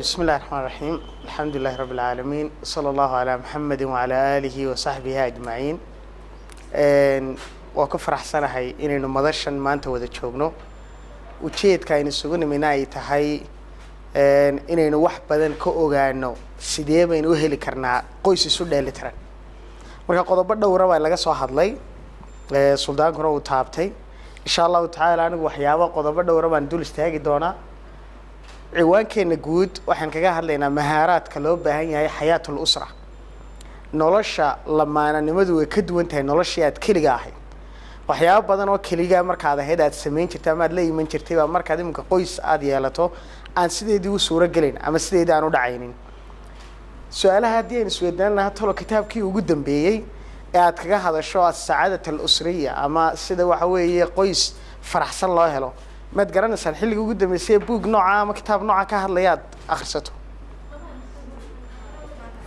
بسم الله الرحمن الرحيم الحمد لله رب العالمين صلى الله على محمد وعلى آله وصحبه أجمعين وكفر أحسن هاي إنه مدرشن ما أنت وده تشوفنه وشيء كاين السجون من أي تهاي إنه واحد بدن كأوجانو سيدي بينه هي اللي كرنا قيس سودة اللي ترى مركا قضاء بدو ورا ولا جس واحد لي سلطان كنا وتابتي إن شاء الله تعالى أنا وحياة قضاء بدو ورا بندول استهاج دونا ciwaankeena guud waxaan kaga hadlaynaa mahaaraadka loo baahan yahay xayaatul usra nolosha lamaananimadu way ka duwan tahay noloshii aad kaliga ahayd waxyaabo badan oo kaliga markaad ahayd aad sameyn jirtay ama aad la iman jirtay baa markaad imka qoys aad yeelato aan sideedii u suura galin ama sideedii aan u dhacaynin su'aalaha hadii aan isweydiinana tolo kitaabkii ugu dambeeyay ee aad kaga hadasho as-saadatul usriya ama sida waxa weeye qoys faraxsan loo helo ما تقرأنا سان حلقة قدام يصير بوق نوعه ما كتاب نوعه كهالليات أخرسته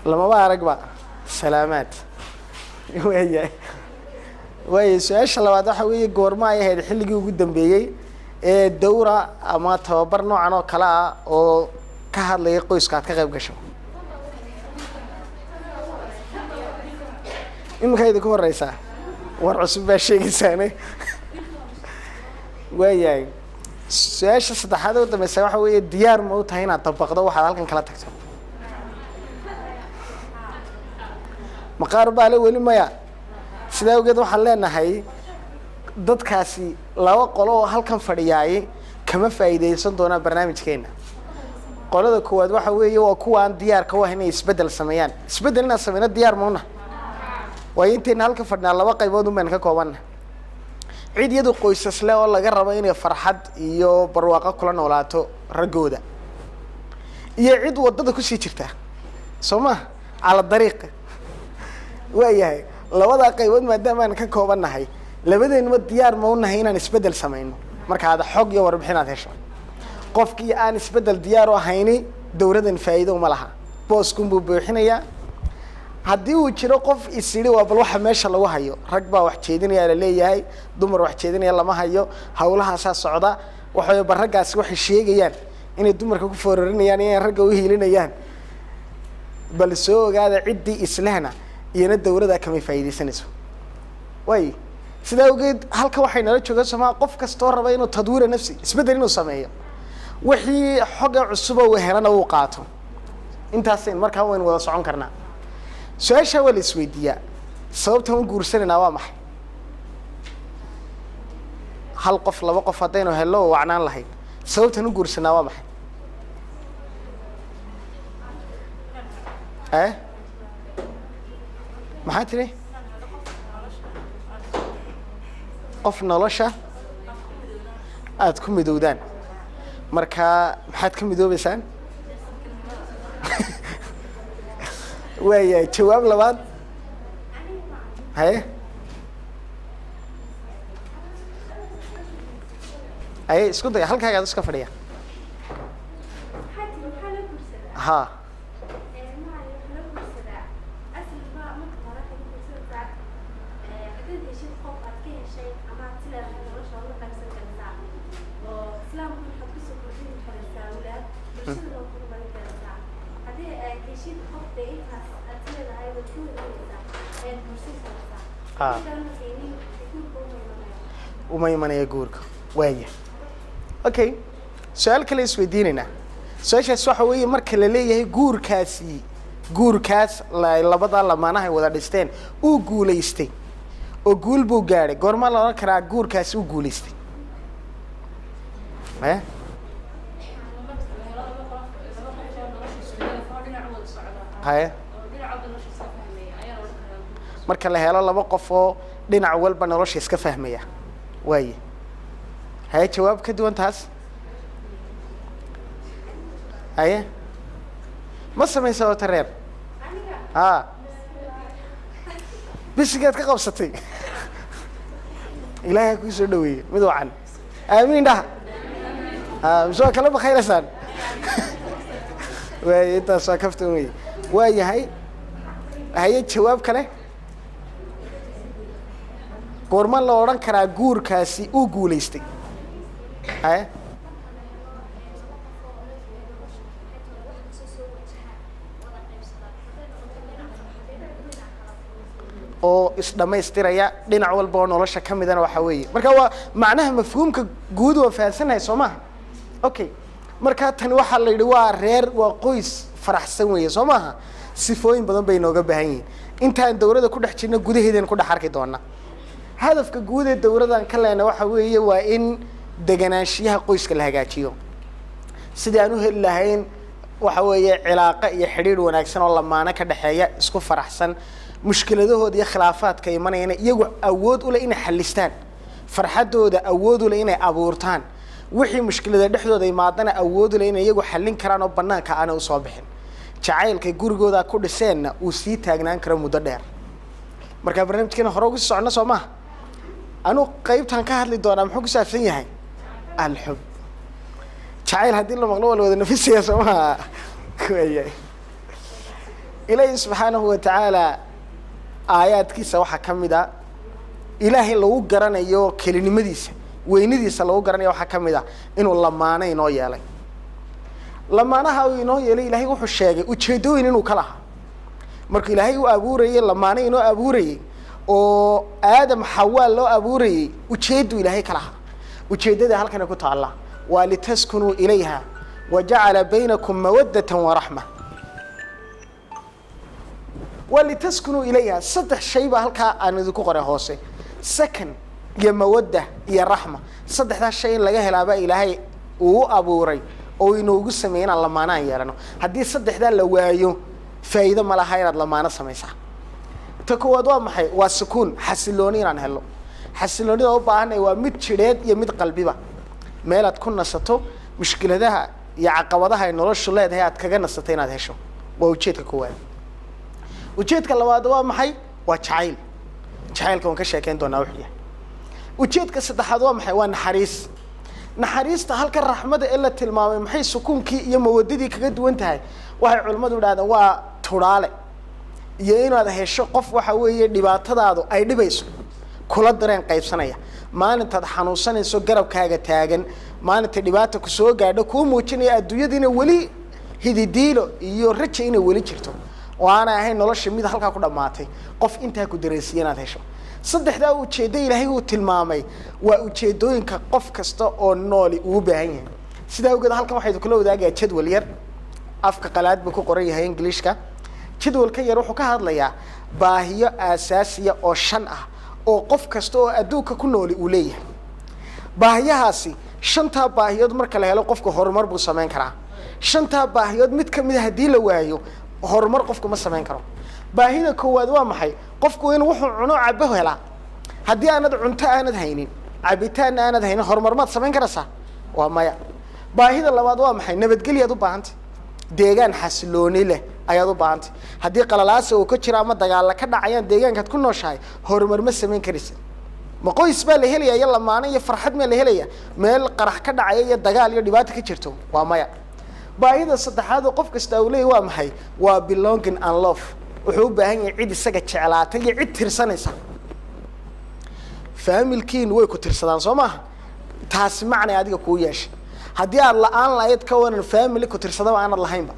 لما بارك بقى سلامات ويا سؤال الله واضح ويا جورماي هذا حلقة قدام بيجي الدورة أما تبر نوعنا كلا أو كهاللي قوس كات كغيب قشوا إما كيد يكون رئيسه ورعسب بشيء إنساني وياي سؤال صدق هذا وده مسوي حوي الديار موت هنا طبقة واحد هالكن كلا تكتب مقاربة له ولا ما يا سيدا وجد وحلنا هاي ضد كاسي لو قالوا هالكن فرياي كم فايدة صندوقنا برنامج كينا قالوا ذا كواد وحوي وكوان ديار كوا هنا يسبدل سميان يسبدلنا سمينا الديار مونا وينتين هالكن فرنا لو قيبودوا منك كوانا عيد يدو قويس لا والله جرب إني فرحت يو برواقة كلنا ولاتو رجودة يعيد وضده كل شيء شفته سماه على الطريق وياي لو وضع قيود ما دام أنا ككوبنا هاي لبده إنه الديار مونا هنا نسبدل سمينه مرك هذا حق يو ربحنا هالشيء قفكي أنا نسبدل ديار وهيني دورة فايدة وملها بوس كم بوحنا يا haddii uu jiro qof isiri waa bal waxa meesha lagu hayo rag baa wax jeedinaya la leeyahay dumar wax jeedinaya lama hayo hawlaha socda waxay barragaas wax sheegayaan inay dumarka ku foorarinayaan inay ragga u hiilinayaan bal soo ogaada cidii islaana iyana dawladda kama faa'iideysanayso way sida ogeed halka waxay nala joogaa Soomaa qof kasto raba inuu tadwiir nafsi isbedel inuu sameeyo wixii xoga cusub oo helana uu qaato intaas in markaa weyn wada socon karnaa سؤال شوال السويدية صوبتهم جورسنا نوامح هل قف لا وقف هاتين وهلو وعنان لهين صوبتهم جورسنا نوامح ما حاتري قف نلاشة تكون مدودان مركا محاتكم مدو بسان ويا جواب لبعض هاي هاي اسكت يا هلك هذا اسكت فريا ها وما يمنع يجورك وياه أوكي سؤال كله سويديننا سؤال سوحوي مركل ليه جور كاس لا بدل لما نهي وذا دستين وقول يستين وقول بوجاري قرما لا كرا جور كاس وقول يستين هاي marka la helo laba qof oo dhinac walba nolosha iska fahmaya way hay jawaab ka duwan taas haye ma sameeyso tareer bisigaad ka qabsatay ilaahay ku soo dhaweeyay mid wacan aamin dhaha soo kala bakhayrsan way inta soo kaftumay way hay jawaab kale قرمان لا أوران كرا جور كاسي أو جوليستي، oo isdhamaystiraya dhinac walba oo nolosha ka midana waxa weeye marka waa macnaha mafhuumka guud oo faahfaahsanahay Soomaa okay marka tan waxa la yiri waa reer waa qoys faraxsan weeye Soomaa sifooyin badan bay nooga baahan yihiin intaan dawladda ku dhex jirna gudaheedana ku dhex arki doona hadafka guud ee dawladdan ka leena waxa weeye waa in deganaanshiyaha qoyska la hagaajiyo sidii aan u heli lahayn waxa weeye cilaaqo iyo xiriir wanaagsan oo lamaana ka dhaxeeya isku faraxsan mushkiladahooda iyo khilaafaadka imanayna iyagu awood u leh inay xallistaan farxadooda awood u leh inay abuurtaan wixii mushkilada dhexdooda imaadana awood u leh inay iyagu xallin karaan oo banaanka aan u soo bixin jacaylka gurigooda ku dhiseenna uu sii taagnaan karo muddo dheer marka barnaamijkeena hore ugu socno Soomaa anu qaybtan ka hadli doona muxuu ku saabsan yahay alxub jacayl hadii la maqlo wada nafsiga Soomaa kuwayay ilaahay subhanahu wa ta'ala aayaadkiisa waxa kamida ilaahay lagu garanayo kelinimadiisa weynadiisa lagu garanayo waxa kamida inuu lamaana inoo yeelay lamaanaha uu inoo yeelay ilaahay wuxuu sheegay ujeedooyin inuu kala lahaa markii ilaahay uu abuurayay lamaana inoo abuurayay oo aadam xawaa loo abuurayay ujeedo ilaahay kala lahaa ujeedada halkan ku taala waa litaskunu ilayha waja'ala baynakum mawaddatan wa rahma ولتسكنوا إليها صدق شيء بهالك أنا ذكو قرأ هوسي سكن يا مودة يا رحمة صدق هذا الشيء اللي جه الآباء إلهي وأبو ري أو إنه جسمين الله ما نايرانه هدي صدق هذا لو يو فإذا ما لها يرد الله ما نسميسه تكو دوا محي والسكون حسلوني عن هلو حسلوني أو بعنا ومد شريد يمد قلبي با ما لا تكون نسته مشكلة ده يا عقبضها إنه رش الله ده هتكجن نستين هذا شو ووجهك كواه وجهك اللواد waa maxay waa jacayl jacaylka aan ka sheekeen doonaa wixii وجهك saddexaad waa maxay waa naxariista halka raxmada ila tilmaamay maxay sukuunkii iyo mawadadii kaga duwan tahay waxay culimadu yiraahdaan waa turaale iyo inaad hesho qof waxa weeye dhibaatadaadu ay dhibayso kula dareen qaybsanaya maalintaad xanuunsanayso garabkaaga taagan maalinta dhibaato ku soo gaadho ku muujinaya adduunyadiina wali hididiilo iyo rajo inay wali jirto وانا هاي نلاش ميد halka ku dhamaatay qof inta ku dareesiyanaad hesho saddexda ujeedo ilaahay uu tilmaamay waa ujeedooyinka qof kasta oo nooli uu baahan yahay sida ugu halkan waxay kula wadaagaya jadwal yar afka qalaad buu ku qoran yahay Englishka jadwalka yar wuxuu ka hadlayaa baahiyo asaasiya oo shan ah oo qof kasta oo adduunka ku nooli uu leeyahay baahiyahaasi shanta baahiyood marka la helo qofka horumar buu sameyn karaa shanta baahiyood mid kamid ah hadii la waayo horumar qofku ma sameyn karo baahida koowaad waa maxay qofku inuu wuxuu cuno cabo hela hadii aanad cunto aanad haynin cabitaan aanad haynin horumar ma sameyn karaysaa waa maya baahida labaad waa maxay nabadgelyo u baahantay deegaan xasilooni leh ayaad u baahantay hadii qalalaas oo ka jira ama dagaal ka dhacayaan deegaanka ku nooshahay horumar ma sameyn karaysid ma qoys baa la helaya lamaana iyo farxad ma la helaya meel qarax ka dhacay iyo dagaal iyo dhibaato ka jirto waa maya baahida saddexaad oo qof kasta uu leeyahay waa maxay waa belonging and love wuxuu u baahan yahay cid isaga jeclaatay iyo cid tirsanaysa familkiin way ku tirsadaan Soomaa taas macna adiga ku yeeshay hadii aad la'aan lahayd ka waran family ku tirsada aanad lahaynba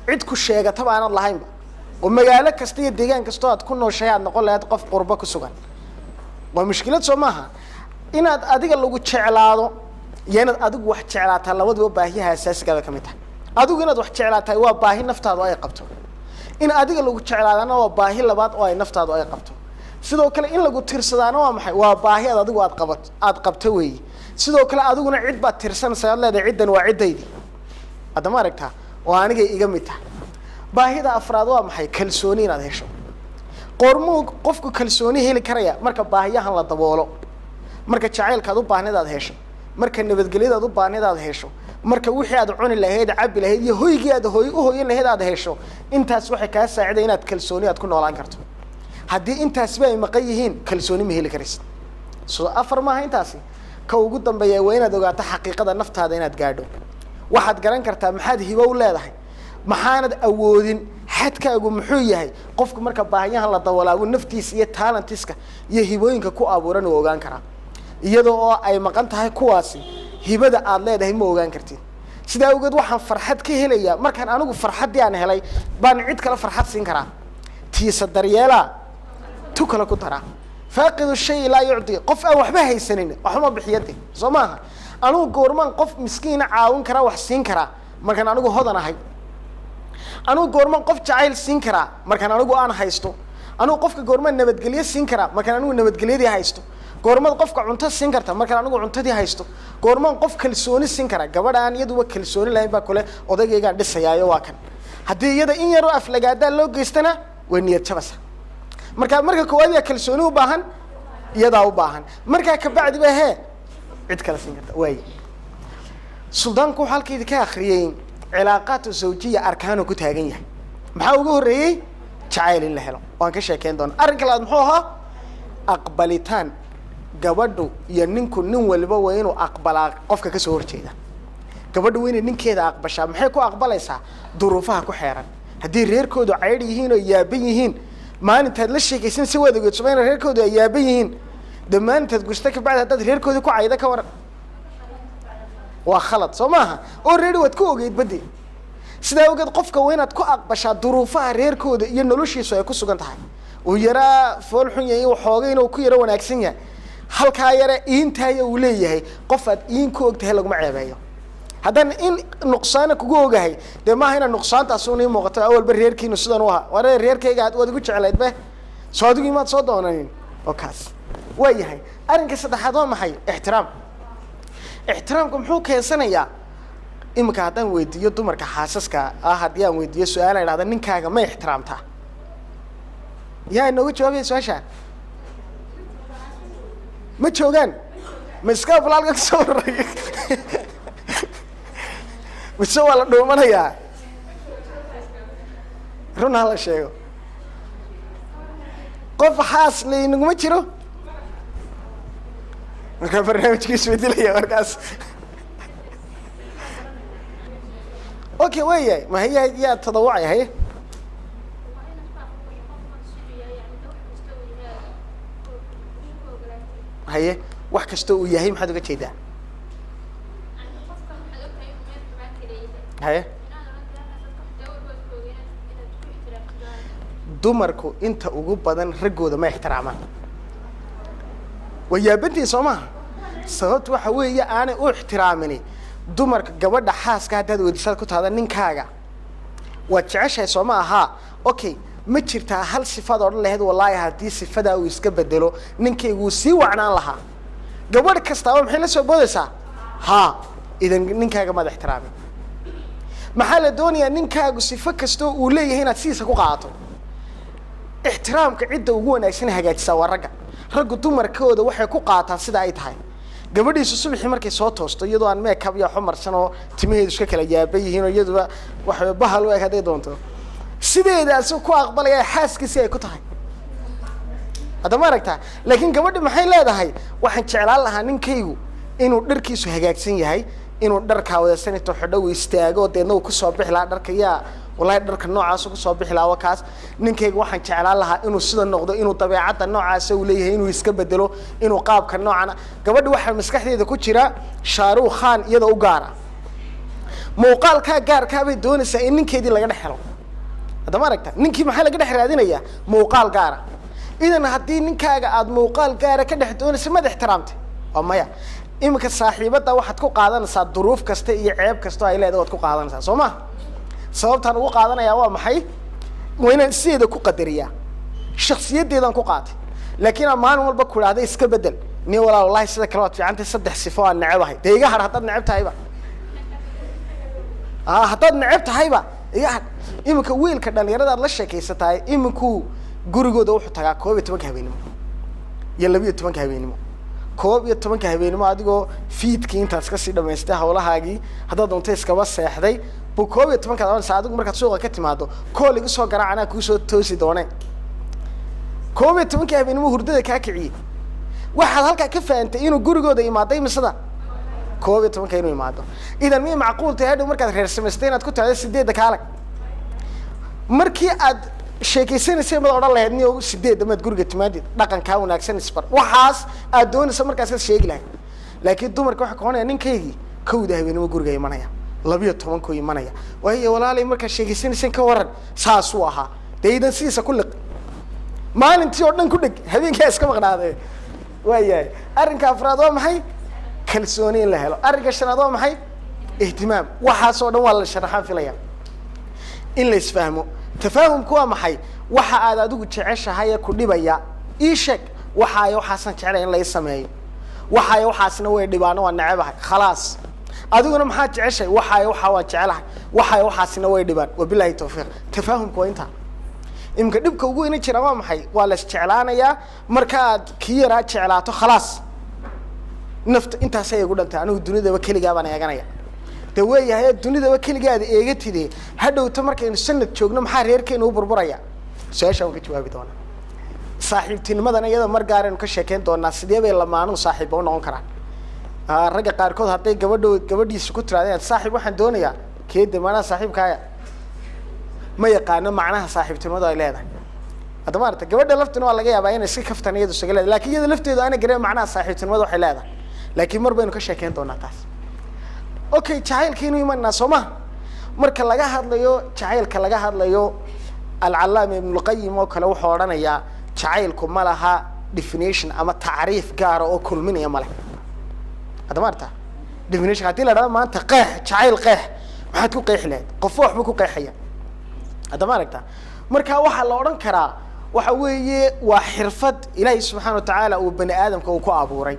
cid ku sheegata aanad lahaynba oo magaalo kasta iyo deegaan kasta aad ku nooshahay aad noqon lahayd qof qurba ku sugan waa mushkilad Soomaa inaad adiga lagu jeclaado yeenad adigu wax jeclaataa labadaba baahiyaha asaasiga ka mid ah adigu inaad wax jeclaatay waa baahi naftaadu ay qabto in adiga lagu jeclaadana waa baahi labaad oo ay naftaadu ay qabto sidoo kale in lagu tirsadaana waa maxay waa baahi adigu aad qabto weey sidoo kale adiguna cid baad tirsanaysaa leedahay ciidan waa ciidaydii adama aragtaa oo aniga iga mid tahay baahida afraad waa maxay kalsooni inaad hesho qormo qofku kalsooni heli karaya marka baahiyahan la daboolo marka jacaylkaad u baahnidaad hesho marka nabadgelyadaad u baahnidaad hesho marka wixii aad cuni lahayd cabbi lahayd iyo hoygii aad u hooyin lahayd aad hesho intaas waxay ka saaciday inaad kalsooni aad ku noolaan karto hadii intaas bay maqan yihiin kalsooni ma heli karaysid soo afar ma intaasi ka ugu dambeeyay waa inaad ogaato xaqiiqada naftaada inaad gaadho waxaad garan kartaa maxaad hibo u leedahay maxaanad awoodin xadkaagu muxuu yahay qofku marka baahiyahan la daboolaago naftiisa iyo talentiska iyo hibooyinka ku abuuran oo ogaan kara iyadoo oo ay maqan tahay kuwaasi hibada aad leedahay ma ogaan kartid sida ugu waxaan farxad ka helayaa markaan anigu farxadii aan helay baan cid kale farxad siin karaa tiisa daryeela tukala ku dara faaqidu shay la yu'ti qof aan waxba haysanin waxuma bixiyade Soomaha anigu goormaan qof miskiina caawin kara wax siin kara markaan anigu hodan ahay anigu goormaan qof jacayl siin kara markaan anigu aan haysto anigu qofka goormaan nabadgelyo siin kara markaan anigu nabadgelyadii haysto goormaan qofka cunto siin karta markaan anigu cuntadii haysto goormaan qof kalsooni siin kara gabadhaan iyadu kalsooni lahayn baa kale odagayga dhisayaayo waa kan hadii iyada in yar oo aflagaada loo geystana way niyad jabasa marka koowaad ya kalsooni u baahan iyada u baahan marka ka bacdi ba he cid kala siin karta way suldaanku halkeedii ka akhriyay cilaaqaad zawjiya arkaan ku taagan yahay maxaa ugu horeeyay jacayl in la helo waan ka sheekeen doona arrinka laad muxuu ahaa aqbalitaan gabadhu iyo ninku nin walba waa inuu aqbalaa qofka ka soo horjeeda gabadhu waa inay ninkeeda aqbashaa maxay ku aqbalaysaa duruufaha ku xeeran haddii reerkoodu cayr yihiin oo yaaban yihiin maalintaad la sheekaysan si wada go'd sameeyna reerkoodu ay yaaban yihiin damaantaad gushta ka bacda dad reerkoodu ku cayda ka waran waa khalad Soomaha oo reer wad ku ogeyd badi sida ogeed qofka waa inaad ku aqbashaa duruufaha reerkooda iyo noloshiisu ay ku sugan tahay oo yara fool xun yahay oo xoogay inuu ku yara wanaagsan yahay halka yara intaay uu leeyahay qof aad in ku ogtahay lagu maceebayo hadan in nuqsaan kugu ogahay de ma hayna nuqsaantaas oo muuqato awalba reerkiinu sidan u ahaa war reerkayga aad wadigu jecelayd ba soo adigu imaad soo doonayn oo kaas way yahay arrinka saddexaad waa maxay ixtiraamku muxuu keensanayaa imika haddaan weydiiyo dumarka xaasaska haddii aan weydiiyo su'aal ay dhahdo ninkaaga ma ixtiraamtaa yaa inoogu jawaabaya su-aashaan ma joogaan ma iska balaalka ka soo waray mise waa la dhuumanayaa run ha la sheego qof xaas laynaguma jiro marka barnaamijkiisu bedilaya markaas okay way ma hiya yaa tadawucay hay haye wax kasto uu yahay maxaad uga jeedaa haye dumarku inta ugu badan ragooda ma ixtiraamaan wayaabantii Soomaha sababtu waxa weeye aanay u ixtiraamini dumarka gabadha xaaska hadda wadiisad ku taada ninkaaga waa jeceshay Soomaha okay ma jirtaa hal sifad oo lahayd wallahi hadii sifada uu iska bedelo ninkaygu si wacnaan lahaa gabadh kasta maxay la soo boodaysaa idan ninkaaga ma ixtiraamin maxaa la doonayaa ninkaagu sifo kasto uu leeyahay inaad siisa ku qaato ixtiraamka cidda ugu wanaagsan hagaajisa waa raggu dumarkooda waxay ku qaataan sida ay tahay gabadhiisu subaxii markay soo toosto iyadoo aan makeup iyo xumarsan oo timaheedu iska kala yaaban yihiin oo iyaduba wax bahal u eg haday doonto sideedaas ku aqbalaya xaaskiisa ay ku tahay hada ma aragtaa laakiin gabadhu maxay leedahay waxaan jeclaan lahaa ninkaygu inuu dharkiisu hagaagsan yahay inuu dharka wada sanito xidhow istaago deedna uu ku soo bixi lahaa dharka yaa wallahi dharka noocaas ku soo bixi lahaa wakaas ninkaygu waxaan jeclaan lahaa inuu sida noqdo inuu dabeecadda noocaas uu leeyahay inuu iska bedelo inuu qaabka noocana gabadhu waxa maskaxdeeda ku jira Shaaruq Khan iyada u gaara muuqaalka gaarka bay doonaysaa in ninkeedii laga dhaxlo hada ma aragtaa ninkii maxay laga dhex raadinayaa muuqaal gaara idan haddii ninkaaga aad muuqaal gaara ka dhex doonaysa ma ixtiraamtay waa maya imika saaxiibada waxaad ku qaadanaysaa duruuf kasta iyo ceeb kasta ay leedahay waad ku qaadanaysaa Soomaa sababtan ugu qaadanayaa waa maxay wayna sideeda ku qadariyaa shakhsiyadeedan ku qaatay laakiin maalin walba ku raadey iska bedel ni wallahi sida kale waad fiicantay saddex sifo aan nacabahay deegaha har hadad nacab tahayba hadad nacab tahayba imika wiilka dhalinyarada la sheekaysatay iminku gurigooda wuxuu tagaa 12 habeenimo iyo 12 habeenimo 12 habeenimo adigoo fiidkii intaas ka sii dhameystay hawlahaagii hadda doonto iskaba seexday buu 12 saacad markaad suuqa ka timaado kool igu soo garaacana ku soo toosi dooneen 12 habeenimo hurdada ka kiciyay waxaad halka ka faantay inuu gurigooda imaaday misada 12 inuu imaado idan mi macquul tahay markaad reer samaysteen aad ku tahay 8 kaalag markii aad sheekaysanaysa ma oran lahayd niyo 8 mad guriga timaadid dhaqanka wanaagsan isbar waxaas aad doonaysa markaas ka sheegi lahayd laakiin dumarka waxa ka hoonaya ninkeygii kowda habeenimo guriga imanaya 12 ku imanaya way walaalay marka sheekaysanaysan ka waran saas uu ahaa deedan siisa ku liq maalintii oo dhan ku dhig habeenkaa iska maqnaadee waayahay arrinka afraad waa maxay kalsooni in la helo arrinka shanaad waa maxay ihtimaam waxaasoo dhan waa la sharaxaan filaya in la isfahmo tafaahumku waa maxay waxa aad adigu jeceshahay ee ku dhibaya ii sheeg waxaayo waxaasan jecelahay in la ii sameeyo waxaayo waxaasna way dhibaano waa nacebahay khalaas adiguna maxaad jeceshahay waxaayo waxaa waa jecelahay waxaayo waxaasna way dhibaan wabilaahi tawfiiq tafaahumku waa intaa imka dhibka ugu ina jira waa maxay waa la isjeclaanayaa marka aad kii yaraa jeclaato khalaas nafta intaasay igu dhantay anigu dunidaba keligaa baan eeganaya de weeyahay dunidaba keligaada eegatide hadhowta markaynu sanad joogno maxaa reerkeenu u burburaya su-aasha waan ka jawaabi doonaa saaxiibtinimadan iyada mar gaaraynu ka sheekeyn doonaa sidee bay lamaanuhu saaxiibba u noqon karaan ragga qaarkood hadday gabadhiisa ku tiraadeen saaxiib waxaan doonayaa keeda maanaha saaxiibkaaga ma yaqaano macnaha saaxiibtinimadu ay leedahay hadda maarata gabadha laftuna waa laga yaabaa inay iska kaftan iyadu isaga leedahay lakin iyada lafteedu aana garan macnaha saaxiibtinimadu waxay leedahay laakiin mar baynu ka sheekeyn doonaa taas okay jacaylkiinu imanaa soo maha marka laga hadlayo jacaylka laga hadlayo alcallaama ibnulqayim oo kale wuxuu odhanayaa jacaylku ma laha definition ama tacriif gaara oo kulminaya male hadda maarata definition haddii la dhahdo maanta qeex jacayl qeex maxaad ku qeexi lahayd qofo waxba ku qeexaya hadda ma aragta marka waxaa la odhan karaa waxa weeye waa xirfad ilaahay subxaana watacaala uu bani aadamka uu ku abuuray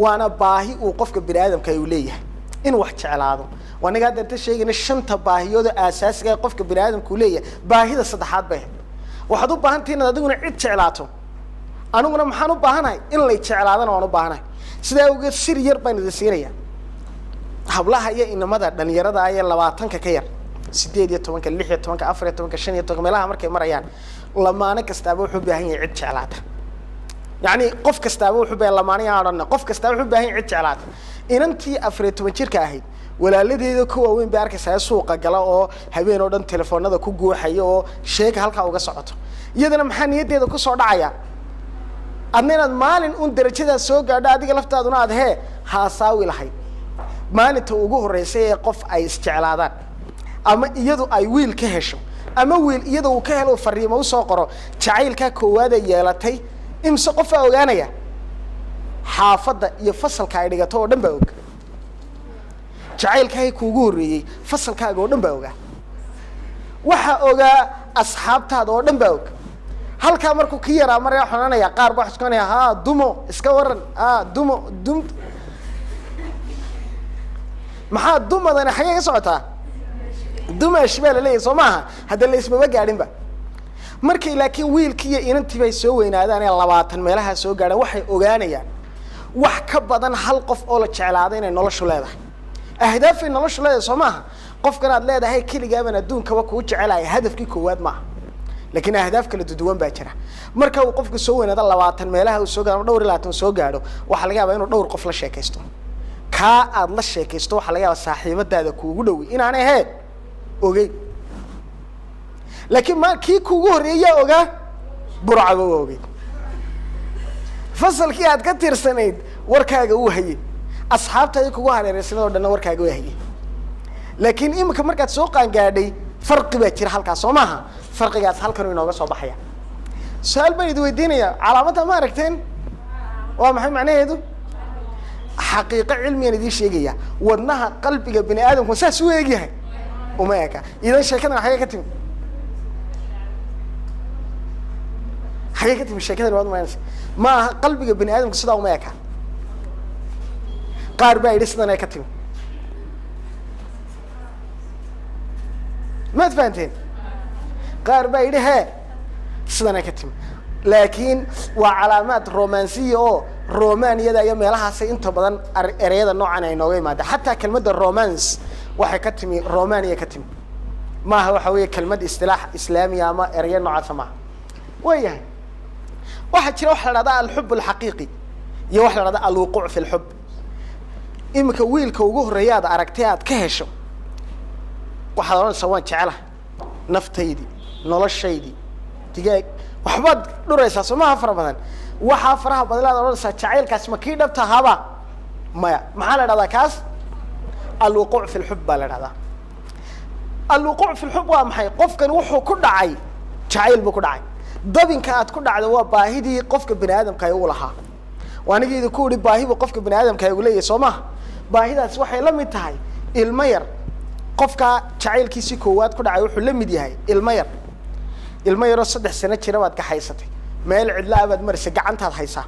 waana baahi uu qofka bani aadamka uu leeyahay in wax jeclaado wanaga hadda inta sheegayna shanta baahiyooda aasaasiga ee qofka bani aadamka uu leeyahay baahida saddexaad bay waxaad u baahan tahay inaad adiguna cid jeclaato aniguna maxaan u baahanahay in lay jeclaadana waan u baahanahay sidaa awgeed sir yar baan idin siinaya hablaha iyo inamada dhalinyarada ee 20 ka yar 18 16 14 15 15 meelaha markay marayaan lamaane kastaaba wuxuu u baahan yahay cid jeclaata yani qof kastaaba wuxuu baahan lamaane aan qof kastaaba wuxuu u baahan yahay cid jeclaata inantii 14 jirka ahayd walaaladeeda kuwa weyn baa arkaysaa suuqa gala oo habeen oo dhan telefoonada ku guuxayo oo sheeka halka uga socoto iyadana maxaa niyadeeda ku soo dhacaya adna inaad maalin un darajada soo gaadho adiga laftaaduna aad hee haasaawi lahayd maalinta ugu horeysay ee qof ay isjeclaadaan ama iyadu ay wiil ka hesho ama wiil iyadu uu ka helo fariimo u soo qoro jacaylka koowaad ay yeelatay imse qof aa ogaanaya xaafadda iyo fasalka ay dhigato oo dhan baa og jacaylka ay kuugu horeeyay fasalkaaga oo dhan baa ogaa waxa ogaa asxaabtaada oo dhan baa og halkaa markuu ka yaraa maraya xanaanaya qaar baa xuskanaya ha dumo iska waran dumo maxaa dumadana xagee ka socotaa dumash baa la leeyahay soo maaha hadda la isbaba gaadhinba markay laakiin wiilkii iyo inantii bay soo weynaadaan ee 20 meelaha soo gaadhaan waxay ogaanayaan wax ka badan hal qof oo la jeclaaday inay noloshu leedahay ahdaafay noloshu leedahay soo maaha qofkan aad leedahay keligaabana adduunkaba kuu jecelahay hadafkii koowaad maaha laakiin ahdaaf kala duwan baa jira marka uu qofku soo weynaado 20 meelaha uu soo gaaro dhowr 20 soo gaaro waxa laga yaabaa inuu dhowr qof la sheekaysto ka aad la sheekaysto waxa laga yaabaa saaxiibadaada kuugu dhow inaan ahayn ogey laakiin ma kii kuugu horeeyay ogaa burcaba ogey fasalkii aad ka tirsanayd warkaaga uu hayay asxaabtaada kugu hareeraysan oo dhan warkaaga uu hayay laakiin imika markaad soo qaan gaadhay farqi baa jira halkaas soo maaha farqigaas halkan inooga soo baxaya su'aal baan idin weydiinaya calaamada ma aragteen waa maxay macnaheedu xaqiiqo cilmiyan idin sheegaya wadnaha qalbiga bini aadamku saas u eegyahay uma eka idan sheekadan xagee ka timi sheekadan waad ma aha qalbiga bini aadamku sidaa uma eka qaar baa yidhi sidan ay ka timi maad fahanteen qaar baa yidhi hee sidan ay ka timi laakiin waa calaamaad romansiya oo romaniyada iyo meelahaasay inta badan ereyada noocan ay nooga yimaada xataa kelmadda romance waxay ka timi romania ka timi maaha waxa weeye kelmad istilaax islaamiya ama ereyo noocaasa maaha waayahay waxaa jira waxa la dhahdaa alxub alxaqiiqi iyo waxa la dhahdaa alwuquuc fi lxub imika wiilka ugu horeeya aad aragtay aad ka hesho waxaad odhanaysaa waan jecelahay naftaydii noloshaydii digaag waxbaad dhuraysaa soo maaha fara badan waxaa faraha badan aad odhanaysaa jacaylkaas ma kii dhabta haba maya maxaa la dhahdaa kaas alwuquuc fi lxub baa la dhahdaa alwuquuc fi lxub waa maxay qofkan wuxuu ku dhacay jacayl buu ku dhacay dabinka aad ku dhacdo waa baahidii qofka bini aadamka ay u lahaa waanigeedu ku wadi baahibu qofka bini aadamka ay u leeyahay Soomaa baahidaas waxay la mid tahay ilmo yar qofka jacaylkiisii koowaad ku dhacay wuxuu la mid yahay ilmo yar oo 3 sano jira baad ka haysatay meel cidla abaad marisay gacantaad haysaa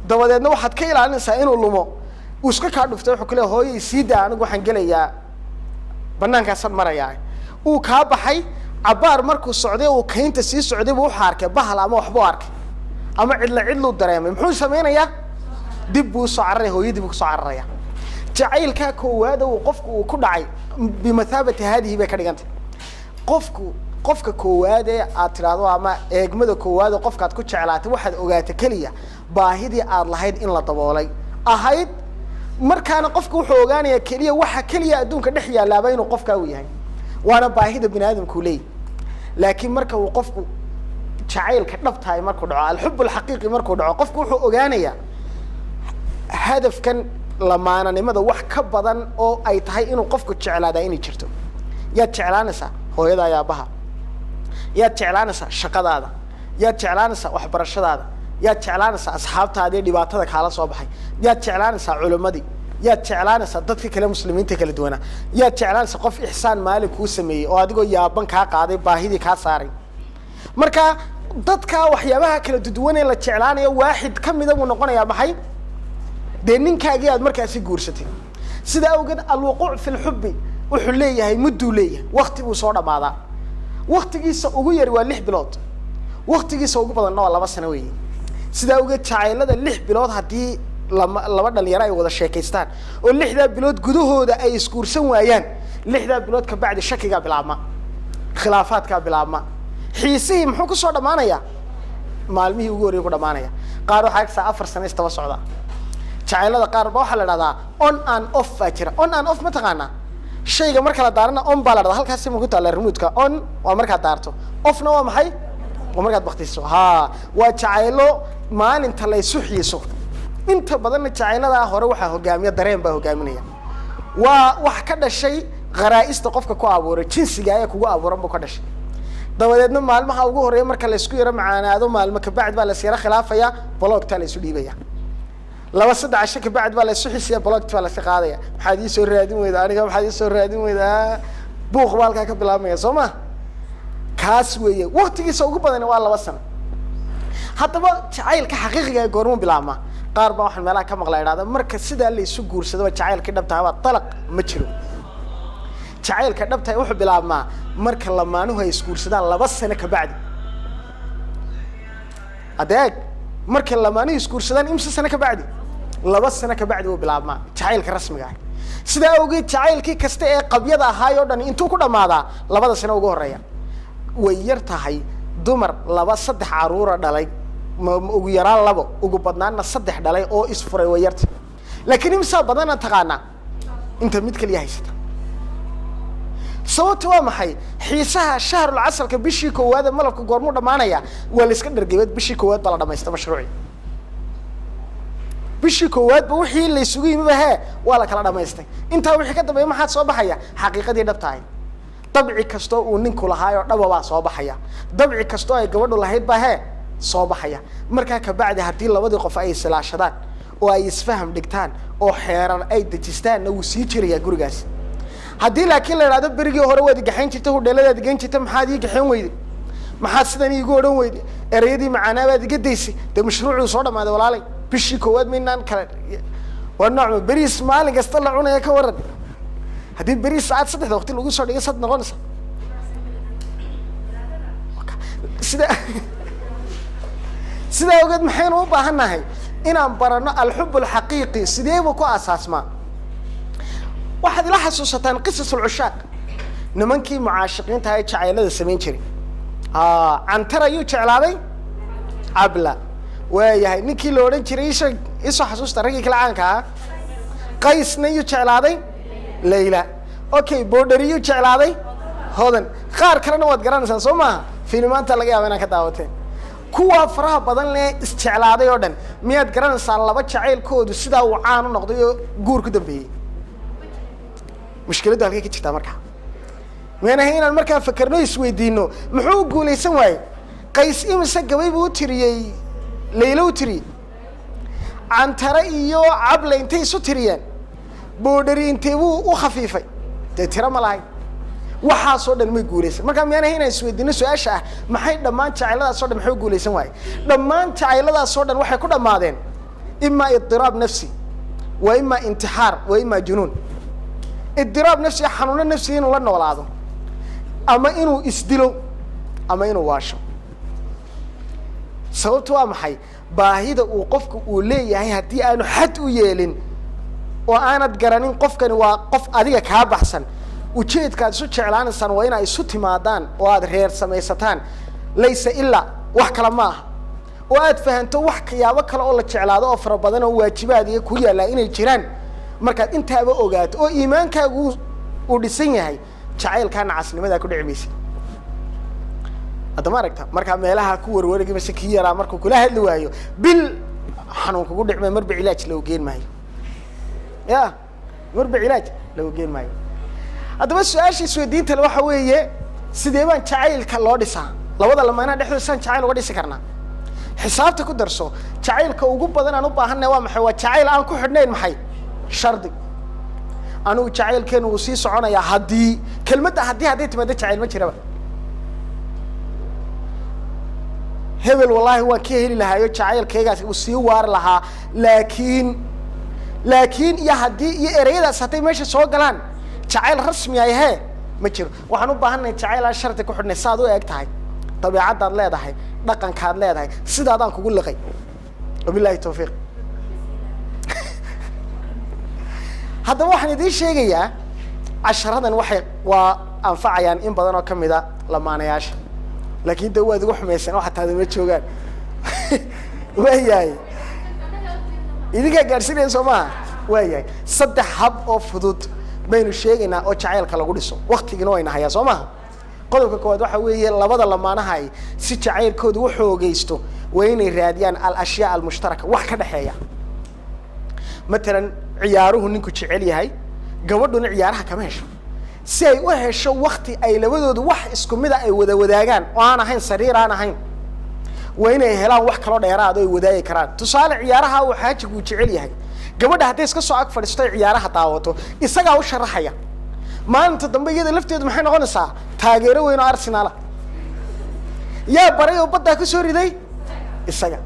dabadeedna waxaad ka ilaalinaysaa inuu lumo uu iska ka dhuftay wuxuu kale hooyay siida anigu waxaan gelayaa banaankaas marayaa uu ka baxay cabaar markuu socday uu kaynta sii socday buu xaarkay bahal ama waxba arkay ama cidlu dareemay muxuu sameeynayaa dib buu soo carray hooyadii buu soo carraya jacaylka koowaad uu qofku uu ku dhacay bimathabati hadii bay ka dhigantay qofka koowaad ee aad tiraado ama eegmada koowaad oo qofka aad ku jeclaatay waxaad ogaatay kaliya baahidii aad lahayd in la daboolay ahayd markaana qofku wuxuu ogaanayaa kaliya waxa kaliya adduunka dhex yaalaaba inuu qofka uu yahay waana baahida bini aadamku leeyahay laakiin marka uu qofku jacaylka dhabtahay markuu dhaco alxub alxaqiiqi markuu dhaco qofku wuxuu ogaanayaa hadafkan lamaananimada wax ka badan oo ay tahay inuu qofku jeclaado inay jirto yaad jeclaanaysaa hooyada aabaha yaad jeclaanaysaa shaqadaada yaad jeclaanaysaa waxbarashadaada yaad jeclaanaysaa asxaabtaada dhibaatada kala soo baxay yaad jeclaanaysaa culimadii yaad jeclaanaysaa dadka kale muslimiinta kala duwana yaad jeclaanaysaa qof ihsaan maali ku sameeyay oo adigoo yaaban ka qaaday baahidii ka saaray marka dadka waxyaabaha kala duwan ee la jeclaanayo waaxid kamid ah uu noqonayaa maxay deeninkaagii aad markaasi guursatay sida awgeed alwuquu' fi alhubbi wuxuu leeyahay muddo leeyahay waqti uu soo dhamaada waqtigiisa ugu yar waa 6 bilood waqtigiisa ugu badan waa 2 sano weeye sida awgeed jacaylada 6 bilood hadii laba dhalinyaro ay wada sheekaystaan oo 6 bilood gudahooda ay iskuursan waayaan 6 bilood ka bacdi shakiga bilaabma khilaafaadka bilaabma xiisii muxuu ku soo dhamaanaya maalmihii ugu horeeyay ku dhamaanaya qaar waxa ka 4 sano istaba socda jacaylada qaar ba waxa la dhahdaa on and off fajira on and off ma taqaana shayga marka la daarana on baa la dhahdaa halkaas ma ku taala remote-ka on waa marka daarto offna waa maxay waa marka baqtiso waa jacaylo maalinta la isu xiiso inta badan jacaylada hore waxa hogaamiya dareen baa hogaaminaya waa wax ka dhashay qaraa'ista qofka ku abuuray jinsiga ay kugu abuuran buu ka dhashay dabadeedna maalmaha ugu horeeyay marka la isku yara macaanaado maalmo ka bacd baa la siira khilaafaya blockta la isu dhiibaya 2-3 ka bacd baa la isu xisiya blockta baa la qaadaya maxaad ii soo raadin weydaa aniga maxaad ii soo raadin weydaa buuq baalka ka bilaabmaya Soomaa kaas weeye waqtigiisa ugu badan waa 2 sano haddaba jacaylka xaqiiqiga ah goorma bilaabma qaar baa waxaan meelaha ka maqlay iraada marka sida la isu guursado jacaylka dhabta waa talaq ma jiro jacaylka dhabta wuxuu bilaabmaa marka lamaanuhu ay isguursadaan 2 sano ka bacdi adeeg marka lamaanuhu isguursadaan imsa sano ka bacdi 2 sano ka bacdi uu bilaabmaa jacaylka rasmiga ah sida awgeed jacaylkii kasta ee qabyada ahaay oo dhan intuu ku dhamaada 2 sano ugu horeeya way yar tahay dumar 2-3 caruur dhalay ugu yaraan 2 ugu badnaana 3 dhalay oo isfuray way yarta laakiin imsa badana taqaana inta mid kaliya haysata sababtu waa maxay xiisaha shahrul asalka bishii koowaad malabka goormu dhamaanaya waa la iska dhargeeyay bishii koowaad baa la dhameystay mashruuci bishii koowaad ba wixii la isugu yimid waa la kala dhameystay inta wixii ka dambeeyay maxaa soo baxaya xaqiiqadii dhabtahay dabci kasto uu ninku lahaayo dhaba baa soo baxaya dabci kasto ay gabadhu lahayd baa soo baxaya marka ka bacdi hadii labadii qof ay islaashadaan oo ay isfaham dhigtaan oo xeeran ay dejistaan uu sii jiraya gurigaas hadii laakiin la yiraahdo berigii hore waad gaxayn jirtay hudheeladaad gaxayn jirtay maxaad ii gaxayn weyday maxaad sidan iigu oran weyday erayadii macaanaa baad iga daysay de mashruucu soo dhamaaday walaalay bishii koowaad meynaan kala waa nooc bariis maalin kasta la cunaya ka waran hadii bariis saacad 3 waqti lagu soo dhigay sad noqonaysa sida ogeed maxaynu u baahanahay inaan barano alxub alxaqiiqi sideeba ku asaasmaa waxaad ila xasuusataan qisasul ushaaq nimankii mucaashiqiinta ay jacaylada sameyn jiray antara yu jeclaaday abla waayahay ninkii la oran jiray isoo xasuusta ragii kala caanka qaysna yu jeclaaday layla okay boodari yu jeclaaday hodan qaar kalena waad garanaysaa soo maaha fiilmaanta laga yaabaa inaan ka daawateen kuwa faraha badan leh isjeclaaday oo dhan miyaad garanaysaa laba jacaylkoodu sida uu caan u noqday oo guur ku dambeeyay mushkiladu halkay ka jirtaa markaa meena inaan markaa fakarno isweydiino muxuu guuleysan waayay qays imisa gabay buu tiriyay laylo tiriyay cantara iyo cable intay isu tiriyeen boodhari intee buu u khafiifay dee tira ma lahayn waxaasoo dhan may guulaysan markaa miyaan ahayn inaan isweydiino su-aasha ah maxay dhammaan jacayladaasoo dhan maxay u guulaysan waaye dhammaan jacayladaasoo dhan waxay ku dhammaadeen imaa idiraab nafsi wa imaa intixaar wa imaa junuun idiraab nafsi xanuuno nafsi inuu la noolaado ama inuu isdilo ama inuu waasho sababtu waa maxay baahida uu qofku uu leeyahay haddii aanu xad u yeelin oo aanad garanin qofkani waa qof adiga kaa baxsan ujeedkaad isu jeclaanaysaan waa inay isu timaadaan oo aad reer samaysataan laysa ilaa wax kale ma aha oo aad fahanto wax kayaabo kale oo la jeclaado oo fara badan oo waajibaad iyo ku yaallaa inay jiraan markaad intaaba ogaato oo iimaankaagu uu dhisan yahay jacaylkaa nacasnimadaa ku dhici maysa hadda ma aragta markaa meelaha ku warwarigi mase kii yaraa markuu kula hadli waayo bil xanuun kugu dhicmay marba cilaaj loo geen maayo ya marba cilaaj loo geen maayo haddaba su-aasha isweydiinta waxa weeye sidee baan jacaylka loo dhisaa labada lamaanaha dhexdooda saan jacayl uga dhisi karnaa xisaabta ku darso jacaylka ugu badan aan u baahanay waa maxay waa jacayl aan ku xidhnayn maxay shardi anigu jacaylkeenu uu sii soconayaa haddii kelmadda hadday timaado jacayl ma jiraba hebel wallaahi waan ka heli lahaayo jacaylkaygaas uu sii waari lahaa laakiin iyo haddii iyo ereyadaas hadday meesha soo galaan jacayl rasmi ay hee ma jiro waxaan u baahanay jacayl aan shardi ku xidhnay saad u eg tahay dabeecaddaad leedahay dhaqankaad leedahay sidaadaan kugu liqay wabillahi tawfiiq haddaba waxaan idiin sheegayaa casharadan waa anfacayaan in badan oo kamid a lamaanayaasha laakiin de waad igu xumaysan oo xataa adama joogaan waayahay idinkaa gaadhsiinaya soo maha waayahay 3 hab oo fudud baynu sheegaynaa oo jacaylka lagu dhiso waktigiina wayna hayaa soo maha qodobka koowaad waxa weeye labada lamaanaha si jacaylkoodu u xoogaysto waa inay raadiyaan al-ashyaa al-mushtaraka wax ka dhexeeya matalan ciyaaruhu ninku jecel yahay gabadhuna ciyaaraha kama hesho si ay u hesho wakti ay labadoodu wax isku mid ah ay wada wadaagaan oo aan ahayn sariir aan ahayn waa inay helaan wax kaloo dheeraad oo ay wadaagi karaan tusaale ciyaaraha uu xaajigu jecel yahay gabadha hadday iska soo ag fadhiisto ciyaaraha daawato isagaa u sharaxaya maalinta dambe iyada lafteedu maxay noqonaysaa taageero weyn oo Arsenal yaa baray oo badda ku soo riday isaga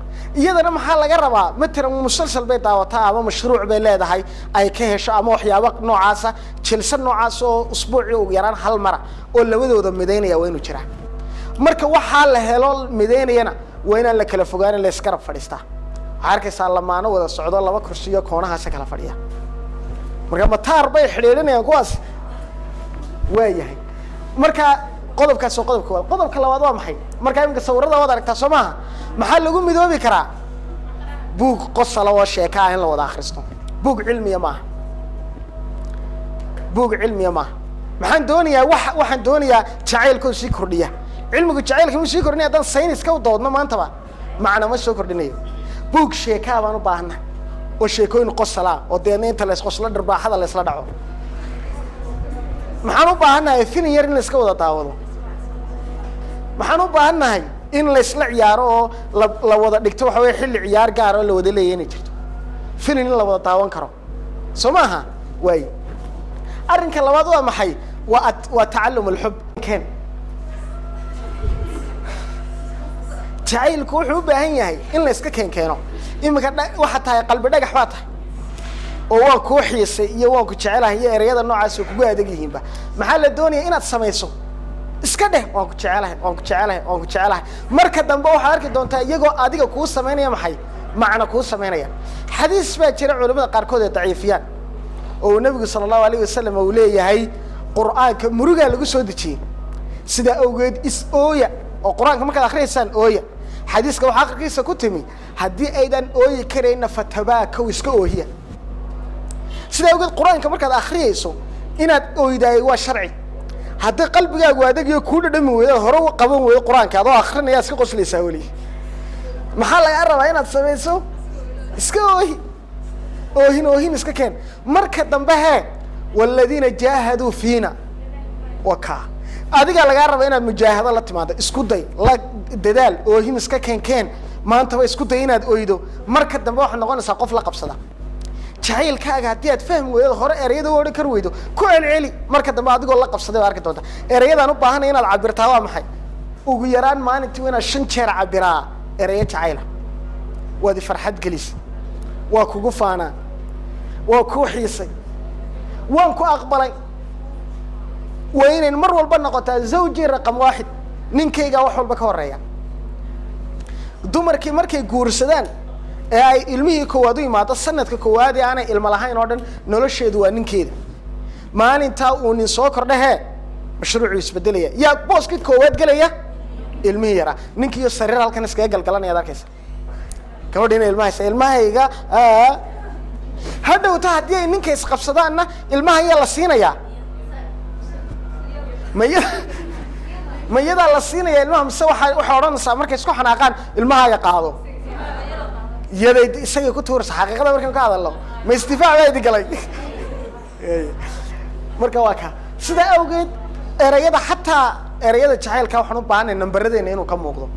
iyadana maxaa laga rabaa matalan musalsal bay daawataa ama mashruuc bay leedahay ay ka hesho ama waxyaabo noocaasa jilsan noocaas oo usbuuci ugu yaraan hal mar oo labadooda mideynaya waa inuu jiraa marka waxaa la helo mideynayana waa inaan la kala fogaan la iska rab fadhiistaa waxaa arkaysaa lamaano wada socdo 2 kursi iyo koonahaas kala fadhiya marka mataar bay xidhiidhanayaan kuwaas waayahay marka qodobkaas oo qodobka labaad waa maxay marka imka sawirada wada aragtaa Soomaha maxaa lagu midoobi karaa buug qosala oo sheeka in la wada akhristo buug cilmiya ma maxaan doonayaa jacaylku si kordhiya cilmigu jacaylka ma sii kordhinaya haddaan saynis ka doodno maantaba macna ma soo kordhinayo buug sheeka baan u baahanahay oo sheekooyin qosala oo deena inta la isqoslo dharbaaxada la isla dhaco maxaan u baahanahay filin yar in la iska wada daawado maxaan u baahanahay in la isla ciyaaro oo la wada dhigto waxa weeye xilli ciyaar gaar oo la wada leeyahay inay jirto filin in la wada daawan karo soo maaha way arrinka labaad waa maxay waa tacallum al-hub kan jacaylku wuxuu u baahan yahay in la iska keeno imika waxa tahay qalbi dhagax baa tahay oo waan ku xiisay iyo waan ku jecelahay iyo ereyada noocaas oo kugu adag yihiinba maxaa la doonayaa inaad samayso iska dheh waan ku jecelahay marka dambe waxa arki doontaa iyagoo adiga kuu sameynaya maxay macna kuu sameynaya xadiis baa jira culimada qaarkood ee daciifiyaan oo nabiga sallallahu alayhi wasallam uu leeyahay quraanka muruga lagu soo dejiyay sida awgeed ooya oo quraanka marka akhriyeysaan ooya xadiiska waxa akhriisa ku timi haddii aydan ooyi kareyna fatabaaka iska oohiya sida awgeed quraanka markaad akhriyeyso inaad ooyday waa sharci haddii qalbigaagu adag iyo ku dhadhami weeyo hore u qaban weeyo quraanka adoo akhrinaya iska qoslaysaa wali maxaa laga rabaa inaad samayso iska oohin iska keen marka dambe walladina jahadu fiina waka adiga laga rabo inaad mujaahado la timaado isku day la dadaal oo him iska keen maanta way isku day inaad oydo marka dambe waxa noqonaysa qof la qabsada jacaylkaaga hadii aad fahmi weydo hore ereyada oo kar weydo ku celceli marka dambe adigoo la qabsaday arki doonta ereyadaan u baahan inaad cabirtaa waa maxay ugu yaraan maalintii inaad 5 jeer cabiraa ereyo jacayl wadi farxad gelis waa kugu faana waa ku xiisay waan ku aqbalay وين مر والبنقطة زوجي رقم 1 ninkayga wax walba ka horeeya dumarkii markay guursadaan ee ay ilmihii koowaad u yimaado sanadka koowaad ee aanay ilmo lahayn oo dhan nolosheedu waa ninkeeda maalinta uu nin soo kordhahe mashruucu isbedelaya yaa booskii koowaad galaya ilmihii yara ninkii sariir halkan iskaga galgalanaya darkaysa gabadhina ilmahayga hadhow ta hadii ninka is qabsadaanna ilmaha yaa la siinaya ما يدا لسينا المهم مسوي وحورنا سامر كيسكو حناقان المها يقاضو يدا شيء كتور حقيقة مركب كهذا الله ما استفاع وايد قلي مركب واقع سيدا أوجد رياضة حتى رياضة شحيل كاو حنو بان النمبردين إنه كم موقدو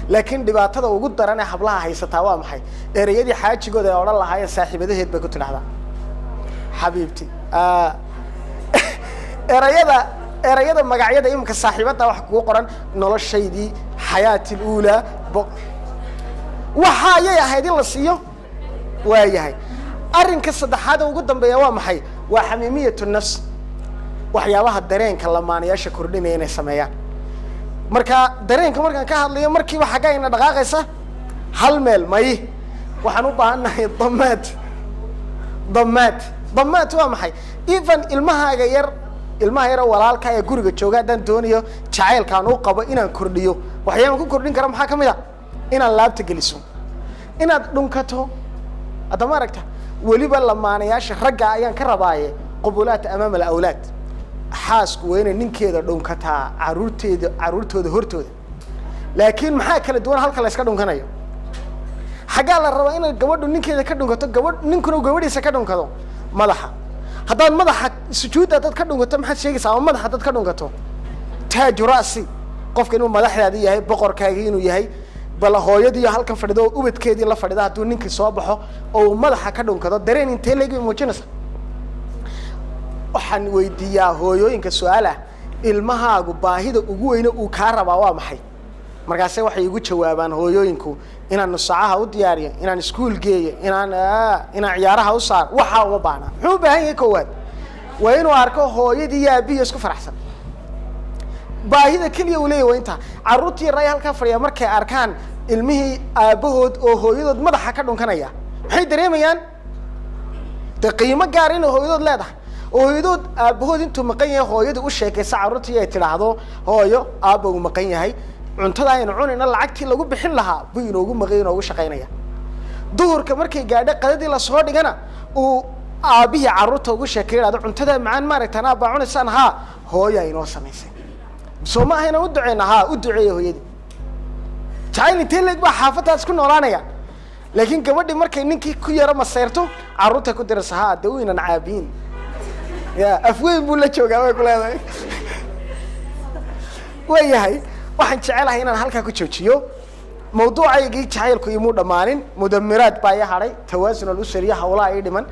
لكن دبعت هذا وجود ترانا حبلها هي ستوام حي رياضة حاجة جود يا الله هاي الساحبة ده هيد بكتر هذا حبيبتي رياضة مقعدة يمكن صاحبتها وحكوا قرن نلاش شيء دي حياتي الأولى وحياة هذه الصيو وياهي أرين كسد هذا وجودهم بيوام حي وحميمية النفس وحياوها الدرين كلام أنا يشكر لنا هنا سمايا مركا درين كمركا كهذا اللي مركي وحكاينا دقائق هالمل ماي وحنوبها أنه ضمات وام حي even المها غير ilmaha yar walaalka ay guriga jooga dan dooniyo jacaylkaan uu qabo inaan kordhiyo waxyaan ku kordhin kara maxaa kamid ah inaan laabta geliso inaad dhunkato adama aragta waliba lamaanayaasha ragga ayaan ka rabaaye qubulaat amaam al-awlaad xaasku weyn ninkeeda dhunkataa caruurtooda hortooda laakiin maxaa kala duwan halka la iska dhunkanayo xagaa la rabaa in gabadhu ninkeeda ka dhunkato ninkuna gabadhiisa ka dhunkado madaxa هذا المدح سجود هذا كذا نقطة ما حد شيء يسوي مدح هذا كذا نقطة تاج رأسي قف كأنه مدح هذه هي بقر كاين وياهي بلا هاي دي هالكم فردوا وبت كذي الله فردها تونين كسابحه أو مدح كذا نقطة درين انت لقي موجنس وحن ويديا هايو إنك سؤاله المها جباهيد وجوينه وكهرباء وامحي مركزي واحد يقول شوابان هايو إنكو إن النصاعة وديارية إن السكول جاية إن عيارها وصار وحاو وبانا هو بهاي كواد وإنه أركو هو يدي أبي يسكو فرحسن باهيدا كل يولي وإنتها عروتي الرأي هالكفر يا مركي أركان المهي أبهود أو هو يدود مدح كدون كنايا حي دريميان تقيمة قارين هو يدود لا ده هو يدود أبهود أنتو مقينة هو يدود وشيكي سعروتي يتلاحظو هو يو أبو مقينة هاي cuntada aynu cunayna lacagtii lagu bixin lahaa buu inoogu maqayn oo shaqeynaya duhurka markay gaadho qadadii la soo dhigana uu aabihi caruurta ugu sheekeeyay cuntada macaan maaragtana baa cunaysan ha hooyo inoo sameysay Soomaahayna u duceeyna ha u duceeyo hooyadii jacayl teeleg baa xaafadaas ku noolaanaya laakiin gabadhii markay ninkii ku yara maseerto caruurta ku diraysa ha daweynan caabiin ya afweyn buu la joogaa way ku leedahay wayahay waxaan jecelahay inaan halka ku joojiyo mawduucaygii jacaylku imu dhamaanin mudamiraad baa yahay tawaasun al-usriya hawlaha ay dhiman